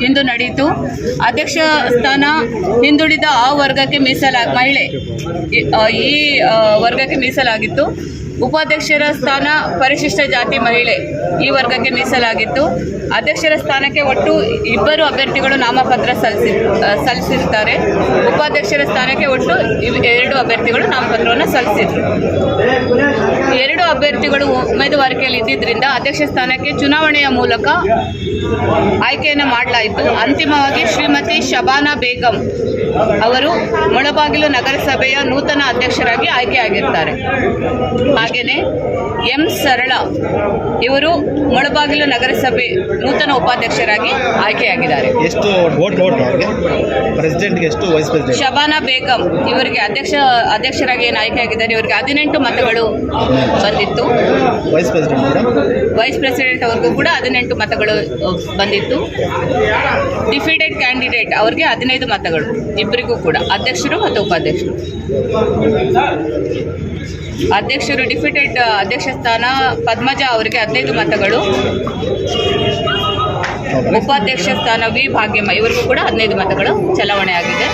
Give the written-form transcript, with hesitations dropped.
ಇಂದು ನಡೆಯಿತು. ಅಧ್ಯಕ್ಷ ಸ್ಥಾನ ಹಿಂದುಳಿದ ಆ ವರ್ಗಕ್ಕೆ ಮಹಿಳೆ ಈ ವರ್ಗಕ್ಕೆ ಮೀಸಲಾಗಿತ್ತು. ಉಪಾಧ್ಯಕ್ಷರ ಸ್ಥಾನ ಪರಿಶಿಷ್ಟ ಜಾತಿ ಮಹಿಳೆ ಈ ವರ್ಗಕ್ಕೆ ಮೀಸಲಾಗಿತ್ತು. ಅಧ್ಯಕ್ಷರ ಸ್ಥಾನಕ್ಕೆ ಒಟ್ಟು 2 ಅಭ್ಯರ್ಥಿಗಳು ನಾಮಪತ್ರ ಸಲ್ಲಿಸಿರ್ತಾರೆ. ಉಪಾಧ್ಯಕ್ಷರ ಸ್ಥಾನಕ್ಕೆ ಒಟ್ಟು 2 ಅಭ್ಯರ್ಥಿಗಳು ನಾಮಪತ್ರವನ್ನು ಸಲ್ಲಿಸಿದ್ರು. 2 ಅಭ್ಯರ್ಥಿಗಳು ಉಮೇದುವಾರಿಕೆಯಲ್ಲಿ ಇದ್ದಿದ್ದರಿಂದ ಅಧ್ಯಕ್ಷ ಸ್ಥಾನಕ್ಕೆ ಚುನಾವಣೆಯ ಮೂಲಕ ಆಯ್ಕೆಯನ್ನು ಮಾಡಲಾಯಿತು. ಅಂತಿಮವಾಗಿ ಶ್ರೀಮತಿ ಶಬಾನಾ ಬೇಗಂ ಅವರು ಮುಳಬಾಗಿಲು ನಗರಸಭೆಯ ನೂತನ ಅಧ್ಯಕ್ಷರಾಗಿ ಆಯ್ಕೆಯಾಗಿರ್ತಾರೆ. ಹಾಗೆಯೇ ಎಂ ಸರಳ ಇವರು ಮುಳಬಾಗಿಲು ನಗರಸಭೆ ನೂತನ ಉಪಾಧ್ಯಕ್ಷರಾಗಿ ಆಯ್ಕೆಯಾಗಿದ್ದಾರೆ. ಎಷ್ಟು ವೋಟ್ ಪ್ರೆಸಿಡೆಂಟ್ಗೆ ಎಷ್ಟು ವೈಸ್ ಪ್ರೆಸಿಡೆಂಟ್? ಶಬಾನಾ ಬೇಗಂ ಇವರಿಗೆ ಅಧ್ಯಕ್ಷರಾಗಿ ಏನು ಆಯ್ಕೆಯಾಗಿದ್ದಾರೆ. ಇವರಿಗೆ 18 ಮತಗಳು ಬಂದಿತ್ತು. ವೈಸ್ ಪ್ರೆಸಿಡೆಂಟ್ ಅವ್ರಿಗೂ ಕೂಡ 18 ಮತಗಳು ಬಂದಿತ್ತು. ಡಿಫೀಟೆಡ್ ಕ್ಯಾಂಡಿಡೇಟ್ ಅವ್ರಿಗೆ 15 ಮತಗಳು, ಇಬ್ಬರಿಗೂ ಕೂಡ ಅಧ್ಯಕ್ಷರು ಮತ್ತು ಉಪಾಧ್ಯಕ್ಷರು. ಅಧ್ಯಕ್ಷರು ಡಿಫೀಟೆಡ್ ಅಧ್ಯಕ್ಷ ಸ್ಥಾನ ಪದ್ಮಜಾ ಅವರಿಗೆ 15 ಮತಗಳು. ಉಪಾಧ್ಯಕ್ಷ ಸ್ಥಾನ ವಿ ಭಾಗ್ಯಮ್ಮ ಇವರಿಗೂ ಕೂಡ 15 ಮತಗಳು ಚಲಾವಣೆ ಆಗಿದೆ.